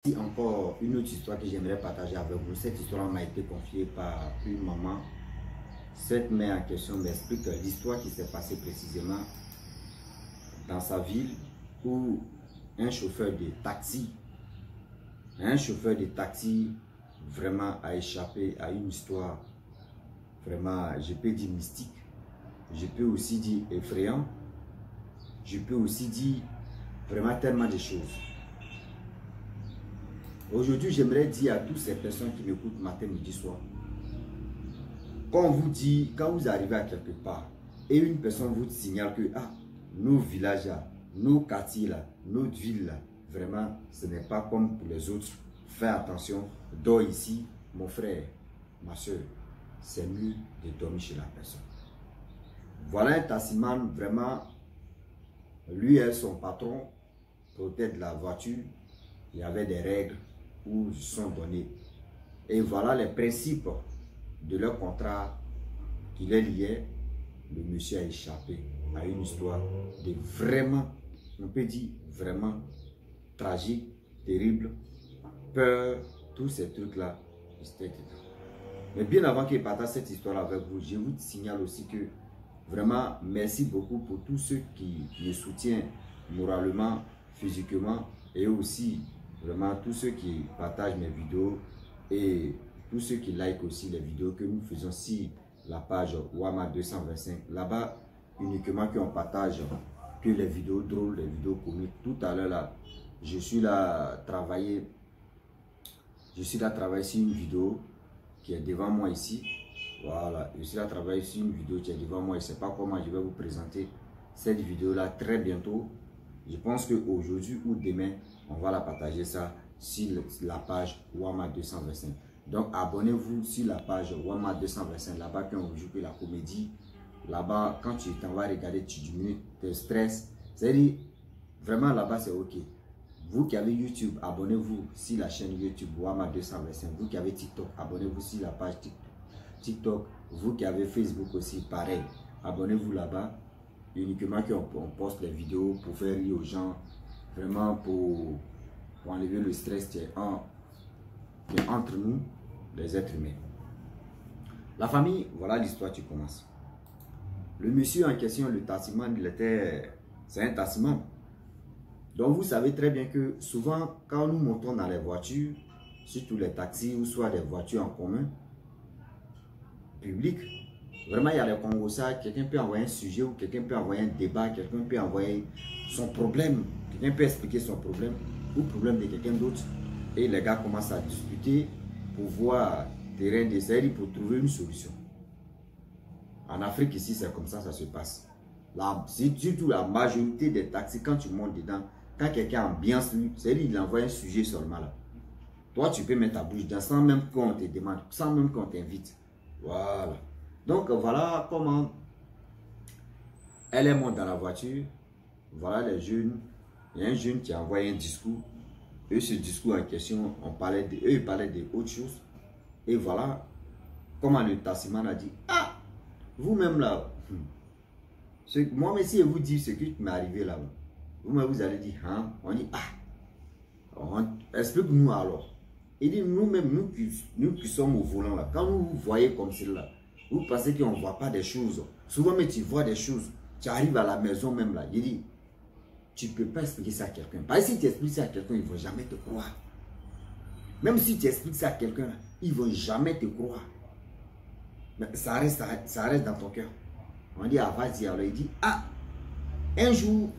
Encore une autre histoire que j'aimerais partager avec vous. Cette histoire m'a été confiée par une maman. Cette mère en question m'explique l'histoire qui s'est passée précisément dans sa ville où un chauffeur de taxi vraiment a échappé à une histoire vraiment, je peux dire mystique, je peux aussi dire effrayant, je peux aussi dire vraiment tellement de choses. Aujourd'hui, j'aimerais dire à toutes ces personnes qui m'écoutent matin, midi, soir, quand on vous dit, quand vous arrivez à quelque part, et une personne vous signale que nos villages, nos quartiers, notre ville, vraiment, ce n'est pas comme pour les autres. Fais attention, dors ici, mon frère, ma soeur, c'est mieux de dormir chez la personne. Voilà un taximan, vraiment, lui et son patron, peut-être la voiture, il y avait des règles où ils sont donnés. Et voilà les principes de leur contrat qui les liait. Le monsieur a échappé à une histoire de vraiment, on peut dire vraiment tragique, terrible, peur, tous ces trucs-là. Mais bien avant qu'il partage cette histoire avec vous, je vous signale aussi que vraiment merci beaucoup pour tous ceux qui me soutiennent moralement, physiquement et aussi vraiment tous ceux qui partagent mes vidéos et tous ceux qui like aussi les vidéos que nous faisons sur la page Wama 225. Là-bas, uniquement qu'on partage que les vidéos drôles, les vidéos comiques. Tout à l'heure, là, je suis là travailler sur une vidéo qui est devant moi ici. Voilà, je suis là travailler sur une vidéo qui est devant moi. Je ne sais pas comment je vais vous présenter cette vidéo-là très bientôt. Je pense qu'aujourd'hui ou demain, on va la partager ça sur la page Wama 225. Donc, abonnez-vous sur la page Wama 225. Là-bas, quand on joue que la comédie, là-bas, quand tu t'en vas regarder, tu diminues tes stress. C'est-à-dire, vraiment, là-bas, c'est OK. Vous qui avez YouTube, abonnez-vous sur la chaîne YouTube Wama 225. Vous qui avez TikTok, abonnez-vous sur la page TikTok. Vous qui avez Facebook aussi, pareil. Abonnez-vous là-bas. Uniquement qu'on poste les vidéos pour faire rire aux gens, vraiment pour enlever le stress qui est entre nous, les êtres humains. La famille, voilà l'histoire qui commence. Le monsieur en question, le taximan, c'est un taximan. Donc vous savez très bien que souvent, quand nous montons dans les voitures, surtout les taxis ou soit des voitures en commun, publiques, vraiment, il y a les Congolais, quelqu'un peut envoyer un sujet ou quelqu'un peut envoyer un débat, quelqu'un peut envoyer son problème, quelqu'un peut expliquer son problème ou le problème de quelqu'un d'autre. Et les gars commencent à discuter pour voir terrain d'essai pour trouver une solution. En Afrique, ici, c'est comme ça se passe. Surtout la majorité des taxis, quand tu montes dedans, quand quelqu'un ambiance lui, c'est-à-dire il envoie un sujet seulement là. Toi, tu peux mettre ta bouche dedans sans même qu'on te demande, sans même qu'on t'invite. Voilà. Donc voilà comment elle monte dans la voiture. Voilà les jeunes. Il y a un jeune qui a envoyé un discours. Et ce discours en question, eux ils parlaient d'autres choses. Et voilà comment le taximan a dit, vous-même là, moi mais si je vous dis ce qui m'est arrivé là, vous-même vous allez dire, on dit, explique-nous alors. Il dit, nous-mêmes, nous qui sommes au volant là, quand vous voyez comme cela, vous pensez qu'on ne voit pas des choses. Souvent, mais tu vois des choses. Tu arrives à la maison même là. Il dit, tu ne peux pas expliquer ça à quelqu'un. Parce que si tu expliques ça à quelqu'un, ils ne vont jamais te croire. Même si tu expliques ça à quelqu'un, ils ne vont jamais te croire. Mais ça reste dans ton cœur. On dit, vas-y. Alors il dit, un jour,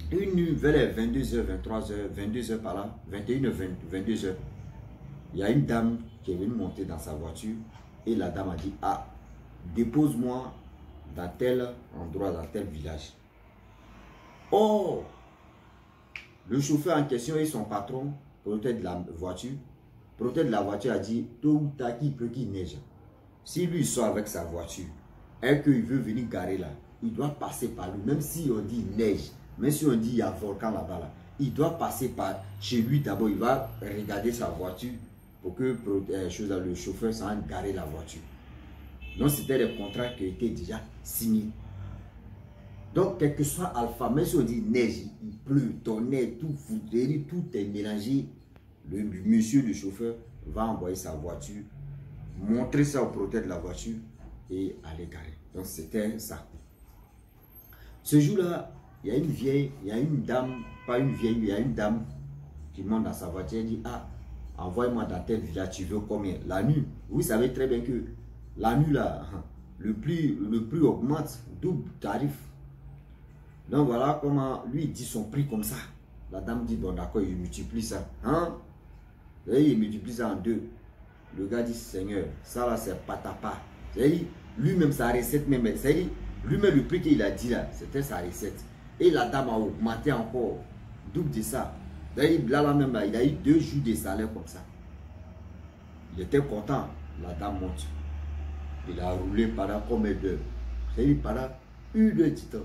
une nuit, vers les 22h, 23h, 22h par là, 21h, 22h, il y a une dame qui est venue monter dans sa voiture. Et la dame a dit, dépose-moi dans tel endroit, dans tel village. Oh, le chauffeur en question et son patron, propriétaire de la voiture, a dit, tôt ou tard, qu'il peut qu'il neige. Si lui sort avec sa voiture et qu'il veut venir garer là, il doit passer par lui. Même si on dit neige, même si on dit il y a un volcan là-bas, là, il doit passer par chez lui d'abord. Il va regarder sa voiture pour que le chauffeur s'en garer la voiture. Donc c'était des contrats qui étaient déjà signés. Donc quel que soit alpha, même si on dit neige, il pleut, tonnerre, tout est mélangé. le monsieur, le chauffeur, va envoyer sa voiture, montrer ça au propriétaire de la voiture et aller garer. Donc c'était ça. Ce jour-là, il y a une vieille, il y a une dame, pas une vieille, il y a une dame qui monte dans sa voiture et dit, ah, envoie-moi dans tel village, tu veux combien? La nuit, vous savez très bien que la nuit là, le prix augmente, double tarif. Donc voilà comment lui dit son prix comme ça. La dame dit, bon d'accord, il multiplie ça. Hein? Et il multiplie ça en deux. Le gars dit, Seigneur, ça là c'est patapa. Lui-même sa recette, même, lui-même le prix qu'il a dit là, c'était sa recette. Et la dame a augmenté encore, double de ça. Là même, là, il a eu 2 jours de salaire comme ça. Il était content. La dame monte. Il a roulé pendant combien d'heures? C'est-à-dire pendant 1 heure du temps.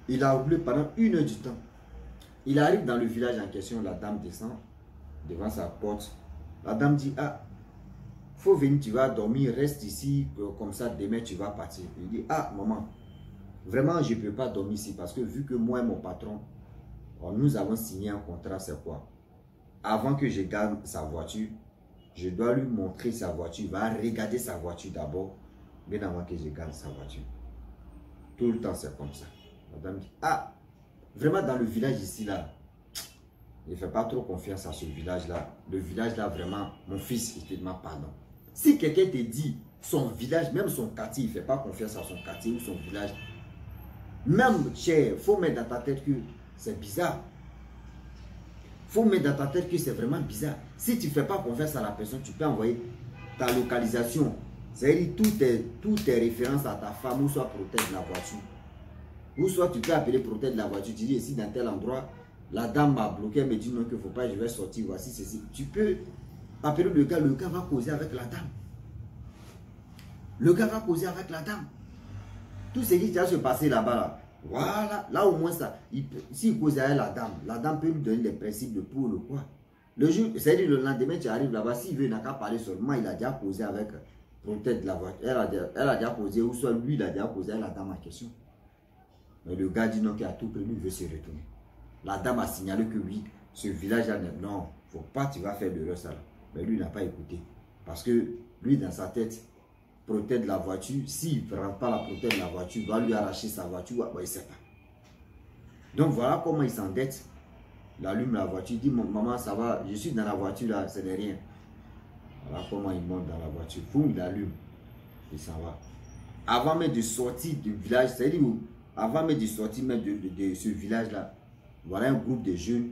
Il a roulé pendant 1 heure du temps. Il arrive dans le village en question. La dame descend devant sa porte. La dame dit, ah, faut venir, tu vas dormir, reste ici, comme ça, demain tu vas partir. Il dit, ah, maman, vraiment, je ne peux pas dormir ici parce que vu que moi et mon patron, nous avons signé un contrat, c'est quoi? Avant que je gagne sa voiture, je dois lui montrer sa voiture. Il va regarder sa voiture d'abord, bien avant que je gagne sa voiture. Tout le temps, c'est comme ça. Madame dit, ah, vraiment dans le village ici, là, ne fais pas trop confiance à ce village-là. Le village-là, vraiment, mon fils, il te demande pardon. Si quelqu'un te dit son village, même son quartier, il ne fait pas confiance à son quartier ou son village, même, cher, il faut mettre dans ta tête que c'est bizarre. Il faut mettre dans ta tête que c'est vraiment bizarre. Si tu ne fais pas confiance à la personne, tu peux envoyer ta localisation. C'est-à-dire toutes tes références à ta femme ou soit protège de la voiture. Ou soit tu peux appeler protège de la voiture. Tu dis ici dans tel endroit, la dame m'a bloqué, elle me dit non qu'il ne faut pas, je vais sortir, voici ceci. Tu peux appeler le gars va causer avec la dame. Le gars va causer avec la dame. Tout ce qui va se passer là-bas, là, voilà, là au moins ça. S'il cause avec la dame peut lui donner les principes de pour le quoi. Le jour, c'est-à-dire le lendemain, tu arrives là-bas, s'il veut, il n'a qu'à parler seulement, il a déjà causé avec peut-être la voiture. Elle a déjà causé, ou soit lui, il a déjà causé avec la dame en question. Mais le gars dit non, qu'il a tout prévu, il veut se retourner. La dame a signalé que oui, ce village-là, non, faut pas, tu vas faire de l'heure ça. Mais lui, il n'a pas écouté. Parce que lui, dans sa tête, protège la voiture, s'il ne prend pas la protège de la voiture, il va lui arracher sa voiture, il ne sait pas. Donc voilà comment il s'endette. Il allume la voiture, il dit, maman, ça va, je suis dans la voiture là, ce n'est rien. Voilà comment il monte dans la voiture. Boum, il allume, il s'en va. Avant même de sortir du village, c'est-à-dire avant même de sortir même de ce village-là, voilà un groupe de jeunes,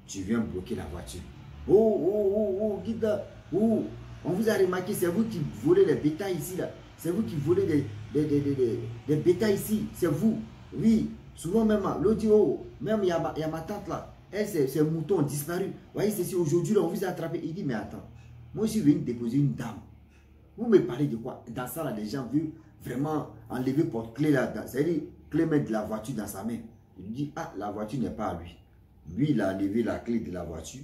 tu viens bloquer la voiture. Oh, Guida, oh, on vous a remarqué, c'est vous qui volez les bétails ici, là. C'est vous qui volez des bétails ici, c'est vous. Oui, souvent même, l'autre dit, oh, même il y a ma tante là, elle, ses moutons ont disparu. Vous voyez, c'est aujourd'hui, là, on vous a attrapé. Il dit, mais attends, moi je suis venu déposer une dame. Vous me parlez de quoi? Dans ça, là, les gens veulent vraiment enlever porte-clé là, c'est-à-dire, clé mettre de la voiture dans sa main. Il dit, ah, la voiture n'est pas à lui. Lui, il a enlevé la clé de la voiture.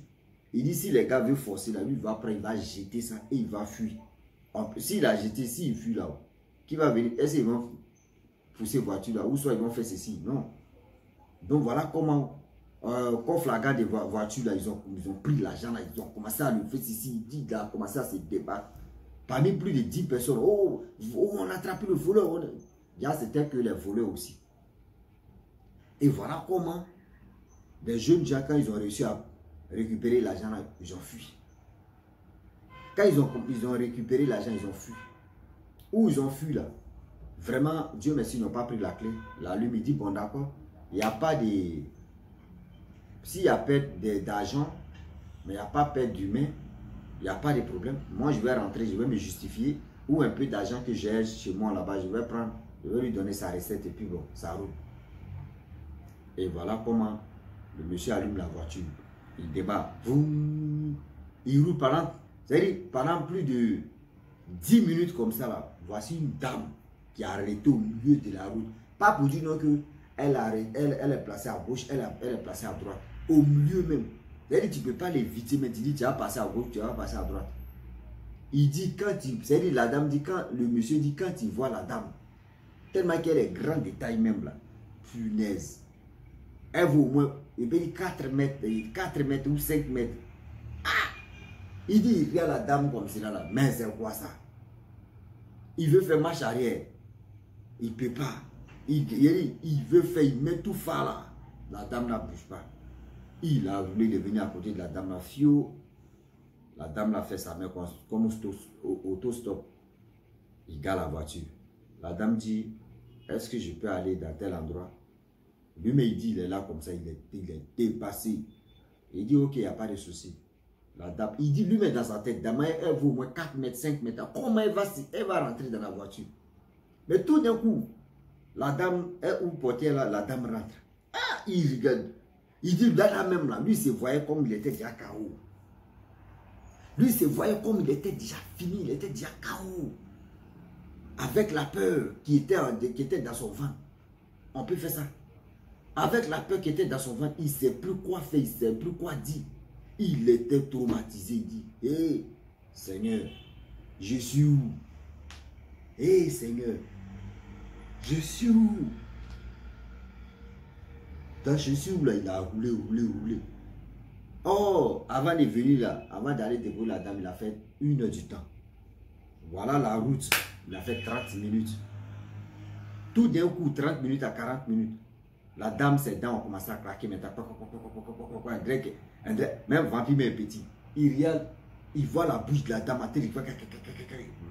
Il dit, si les gars veulent forcer là, lui, il va prendre, il va jeter ça et il va fuir. S'il a jeté, s'il fuit là, qui va venir? Est-ce qu'ils vont pousser la voiture là? Ou soit ils vont faire ceci? Non. Donc voilà comment, quand flagrant des voitures là, ils ont pris l'argent là, ils ont commencé à le faire ceci, il a commencé à se débattre. Parmi plus de 10 personnes, oh on a attrapé le voleur. C'était que les voleurs aussi. Et voilà comment des jeunes gens, quand ils ont réussi à récupérer l'argent, ils ont fui. Quand ils ont récupéré l'argent, ils ont fui. Où ils ont fui là, vraiment, Dieu merci, ils n'ont pas pris la clé. La lui me dit, bon d'accord, il n'y a pas de... S'il y a perte d'argent, mais il n'y a pas perte d'humain, il n'y a pas de problème. Moi, je vais rentrer, je vais me justifier. Ou un peu d'argent que j'ai chez moi là-bas, je vais prendre, je vais lui donner sa recette et puis bon, ça roule. Et voilà comment le monsieur allume la voiture. Il débat. Il roule pendant plus de 10 minutes comme ça là. Voici une dame qui a arrêté au milieu de la route. Pas pour dire non que elle est placée à gauche, elle est placée à droite. Au milieu même. C'est-à-dire tu ne peux pas l'éviter, mais tu dis tu vas passer à gauche, tu vas passer à droite. Il dit c'est-à-dire la dame dit le monsieur dit quand il voit la dame, tellement qu'elle est grande de taille même là, punaise. Elle vaut au moins il paye 4 mètres ou 5 mètres. Ah! Il dit, il regarde la dame comme cela là. Mais c'est quoi ça? Il veut faire marche arrière. Il ne peut pas. Il veut faire, il met tout phare là. La dame ne bouge pas. Il a voulu venir à côté de la dame là. Fio. La dame l'a fait sa main comme auto-stop. Il garde la voiture. La dame dit, est-ce que je peux aller dans tel endroit? Lui, mais il dit, il est là comme ça, il est dépassé. Il dit, ok, il n'y a pas de souci. La dame, il dit lui-même dans sa tête, dame, elle vaut au moins 4 mètres, 5 mètres. Comment elle va rentrer dans la voiture? Mais tout d'un coup, la dame, elle ou portière là, la dame rentre. Ah, il regarde. Il dit, là même là, lui, il se voyait comme il était déjà KO. Lui, il se voyait comme il était déjà fini, il était déjà KO. Avec la peur qui était dans son ventre. On peut faire ça. Avec la peur qui était dans son ventre, il ne sait plus quoi faire, il ne sait plus quoi dire. Il était traumatisé. Il dit, hé, Seigneur, je suis où? Hé, Seigneur, je suis où? Quand je suis où là, il a roulé. Oh, avant de venir là, avant d'aller déposer la dame, il a fait 1 heure du temps. Voilà la route. Il a fait 30 minutes. Tout d'un coup, 30 minutes à 40 minutes. La dame, ses dents ont commencé à craquer maintenant. Même vampire, mais petit. Il regarde, il voit la bouche de la dame à terre.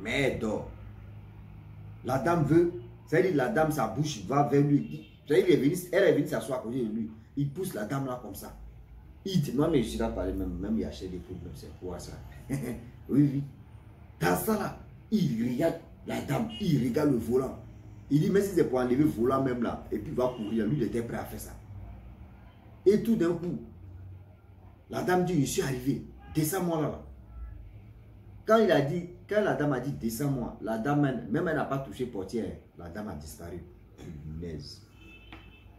Mais dort. La dame veut, c'est-à-dire la dame, sa bouche va vers lui. Elle est venue s'asseoir à côté de lui. Il pousse la dame là comme ça. Il dit, moi, mais je suis là parler, même il achète des problèmes. C'est quoi ça? Oui. Dans ça là, il regarde la dame, il regarde le volant. Il dit, mais si c'est pour enlever le volant même là, et puis il va courir, lui il était prêt à faire ça. Et tout d'un coup, la dame dit, je suis arrivé, descends-moi là. Quand la dame a dit, descends-moi, la dame, même elle n'a pas touché portière, la dame a disparu. Punaise.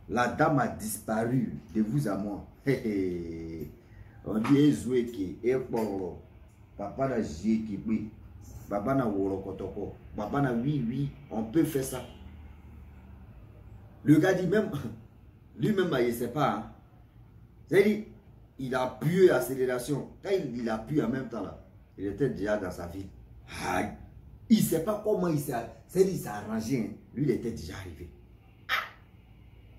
La dame a disparu de vous à moi. On dit, papa n'a joué qui oui. Papa n'a worokotoko. Papa n'a oui, on peut faire ça. Le gars dit même, lui-même, il ne sait pas. Hein. C'est-à-dire, il a appuyé l'accélération. Quand il appuie en même temps, là, il était déjà dans sa vie. Ah, il ne sait pas comment il s'est arrangé. Hein. Lui, il était déjà arrivé. Ah,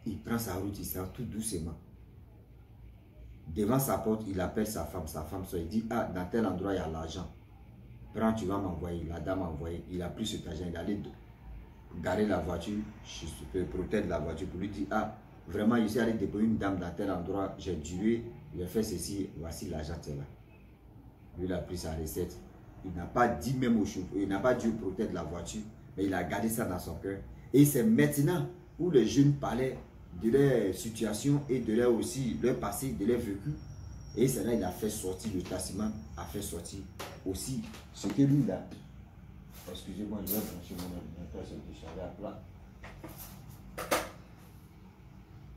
il prend sa route, il sort tout doucement. Devant sa porte, il appelle sa femme. Sa femme, il dit, ah, dans tel endroit, il y a l'argent. Prends, tu vas m'envoyer. La dame a envoyé. Il a pris cet argent. Il allait garer la voiture. Je peux protéger la voiture pour lui dire, ah, vraiment, je suis allé déposer une dame dans tel endroit. J'ai duré. Il a fait ceci. Voici l'argent, c'est là. Lui, il a pris sa recette. Il n'a pas dit même au chauffeur. Il n'a pas dû protéger la voiture. Mais il a gardé ça dans son cœur. Et c'est maintenant où les jeunes parlaient de leur situation et de leur aussi, leur passé, de leur vécu. Et c'est là qu'il a fait sortir le tassiment, a fait sortir aussi ce que lui là. Excusez-moi, je vais brancher mon ordinateur, c'est que je suis à plat.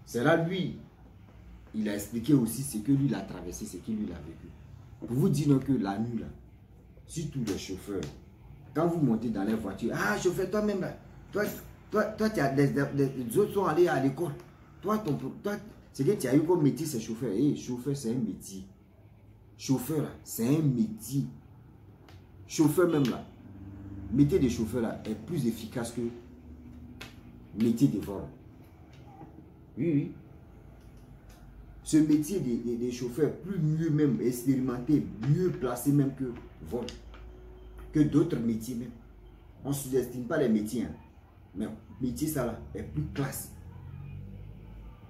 C'est là lui, il a expliqué aussi ce que lui il a traversé, ce qu'il lui a vécu. Pour vous dire que la nuit là, surtout les chauffeurs, quand vous montez dans les voitures, ah chauffeur toi-même là, toi tu as les autres sont allés à l'école. Toi, c'est que tu as eu comme métier, c'est chauffeur. Hey, chauffeur, c'est un métier. Chauffeur, là, c'est un métier. Chauffeur même là, métier de chauffeur là est plus efficace que métier de vol. Oui. Ce métier des chauffeurs, plus mieux même, expérimenté, mieux placé même que vol. Que d'autres métiers même. On ne sous-estime pas les métiers. Hein. Mais métier ça là est plus classe.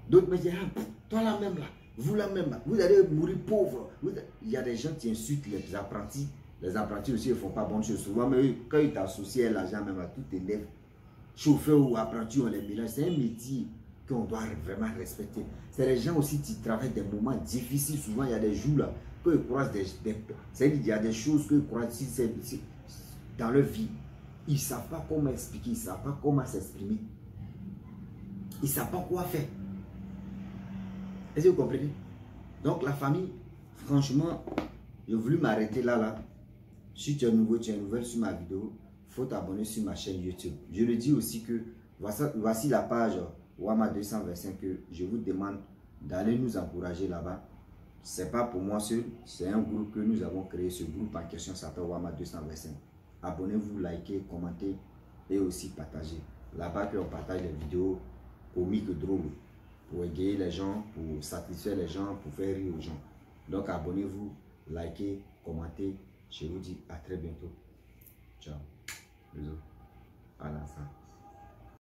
D'autres métiers, ah, toi là même là, vous là même là, vous allez mourir pauvre. Il y a des gens qui insultent les apprentis. Les apprentis aussi ne font pas bonne chose. Souvent, mais quand ils t'associent à l'argent même là, tout t'élève. Chauffeur ou apprenti, on les mélange. C'est un métier qu'on doit vraiment respecter. C'est les gens aussi qui travaillent des moments difficiles. Souvent, il y a des jours là, qu'ils croisent il y a des choses qu'ils croisent dans leur vie. Ils ne savent pas comment expliquer, ils ne savent pas comment s'exprimer. Ils ne savent pas quoi faire. Est-ce que vous comprenez? Donc la famille, franchement, j'ai voulu m'arrêter là. Si tu es nouveau, tu es nouvelle sur ma vidéo, il faut t'abonner sur ma chaîne YouTube. Je le dis aussi que voici la page Wama 225 que je vous demande d'aller nous encourager là-bas. C'est pas pour moi seul, c'est un groupe que nous avons créé. Ce groupe en question s'appelle Wama 225. Abonnez-vous, likez, commentez et aussi partagez. Là-bas on partage les vidéos comiques drôles pour égayer les gens, pour satisfaire les gens, pour faire rire aux gens. Donc abonnez-vous, likez, commentez. Je vous dis à très bientôt. Ciao. Bisous. À l'instant.